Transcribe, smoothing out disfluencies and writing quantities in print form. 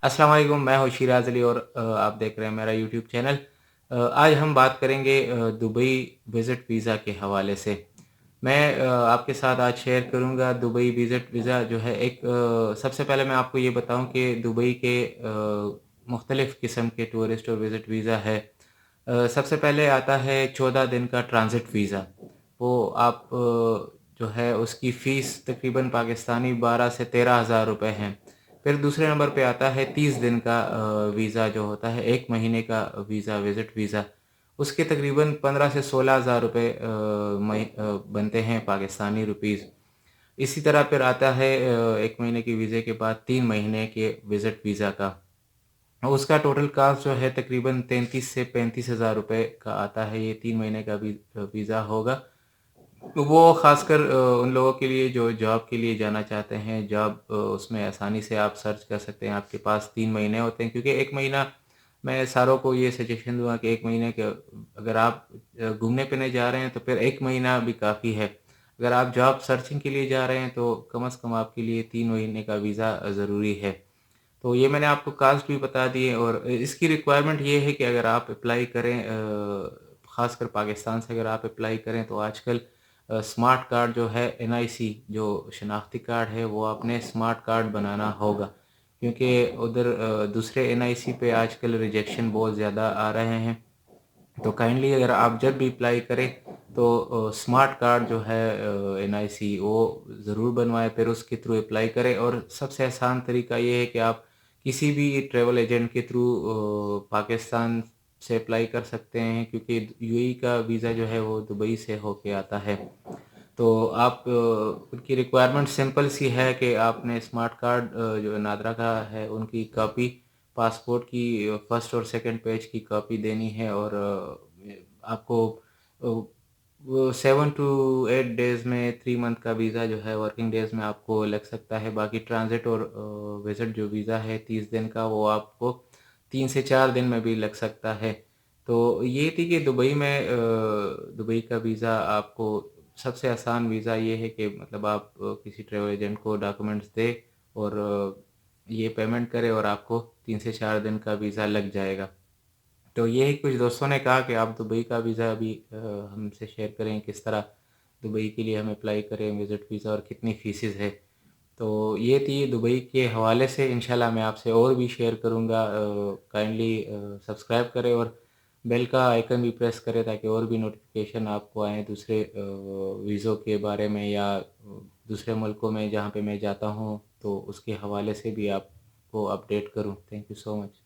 अस्सलाम वालेकुम, मैं हूँ शिराज़ अली और आप देख रहे हैं मेरा यूट्यूब चैनल। आज हम बात करेंगे दुबई विज़िट वीज़ा के हवाले से। मैं आपके साथ आज शेयर करूँगा दुबई विज़िट वीज़ा जो है एक सबसे पहले मैं आपको ये बताऊँ कि दुबई के मुख्तलिफ़ किस्म के टूरिस्ट और विज़िट वीज़ा है। सबसे पहले आता है 14 दिन का ट्रांज़िट वीज़ा। वो आप जो है उसकी फ़ीस तकरीबन पाकिस्तानी 12 से 13,000 रुपए हैं। फिर दूसरे नंबर पे आता है 30 दिन का वीज़ा जो होता है 1 महीने का वीज़ा विज़िट वीज़ा। उसके तकरीबन 15 से 16,000 रुपए बनते हैं पाकिस्तानी रुपीज़। इसी तरह फिर आता है 1 महीने के वीज़े के बाद 3 महीने के विज़िट वीज़ा का। उसका टोटल कॉस्ट जो है तकरीबन 33 से 35,000 रुपए का आता है, ये 3 महीने का वीज़ा होगा। तो वो ख़ासकर उन लोगों के लिए जो जॉब के लिए जाना चाहते हैं, जॉब उसमें आसानी से आप सर्च कर सकते हैं, आपके पास 3 महीने होते हैं क्योंकि 1 महीना मैं सारों को ये सजेशन दूँगा कि 1 महीने के अगर आप घूमने-फिरने जा रहे हैं तो फिर 1 महीना भी काफ़ी है। अगर आप जॉब सर्चिंग के लिए जा रहे हैं तो कम से कम आपके लिए 3 महीने का वीज़ा ज़रूरी है। तो ये मैंने आपको कास्ट भी बता दी है और इसकी रिक्वायरमेंट ये है कि अगर आप अप्लाई करें ख़ासकर पाकिस्तान से अगर आप अप्लाई करें तो आजकल स्मार्ट कार्ड जो है एनआईसी जो शनाख्ती कार्ड है वो आपने स्मार्ट कार्ड बनाना होगा क्योंकि उधर दूसरे एनआईसी पे आजकल रिजेक्शन बहुत ज़्यादा आ रहे हैं। तो काइंडली अगर आप जब भी अप्लाई करें तो स्मार्ट कार्ड जो है एनआईसी वो ज़रूर बनवाएं, फिर उसके थ्रू अप्लाई करें और सबसे आसान तरीका ये है कि आप किसी भी ट्रैवल एजेंट के थ्रू पाकिस्तान से अप्लाई कर सकते हैं क्योंकि यूएई का वीज़ा जो है वो दुबई से होके आता है। तो आप उनकी रिक्वायरमेंट सिंपल सी है कि आपने स्मार्ट कार्ड जो नादरा का है उनकी कॉपी, पासपोर्ट की फर्स्ट और सेकंड पेज की कॉपी देनी है और आपको वो 7 टू 8 डेज़ में 3 मंथ का वीज़ा जो है वर्किंग डेज़ में आपको लग सकता है। बाकी ट्रांज़िट और विज़िट जो वीज़ा है 30 दिन का वो आपको 3 से 4 दिन में भी लग सकता है। तो ये थी कि दुबई में दुबई का वीज़ा आपको सबसे आसान वीज़ा ये है कि मतलब आप किसी ट्रैवल एजेंट को डॉक्यूमेंट्स दें और ये पेमेंट करें और आपको 3 से 4 दिन का वीज़ा लग जाएगा। तो ये ही कुछ दोस्तों ने कहा कि आप दुबई का वीज़ा भी हमसे शेयर करें, किस तरह दुबई के लिए हम अप्लाई करें विज़िट वीज़ा और कितनी फ़ीसेस है। तो ये थी दुबई के हवाले से, इंशाल्लाह मैं आपसे और भी शेयर करूँगा। काइंडली सब्सक्राइब करें और बेल का आइकन भी प्रेस करें ताकि और भी नोटिफिकेशन आपको आएँ दूसरे वीज़ों के बारे में या दूसरे मुल्कों में जहाँ पे मैं जाता हूँ तो उसके हवाले से भी आपको अपडेट करूँ। Thank you so much.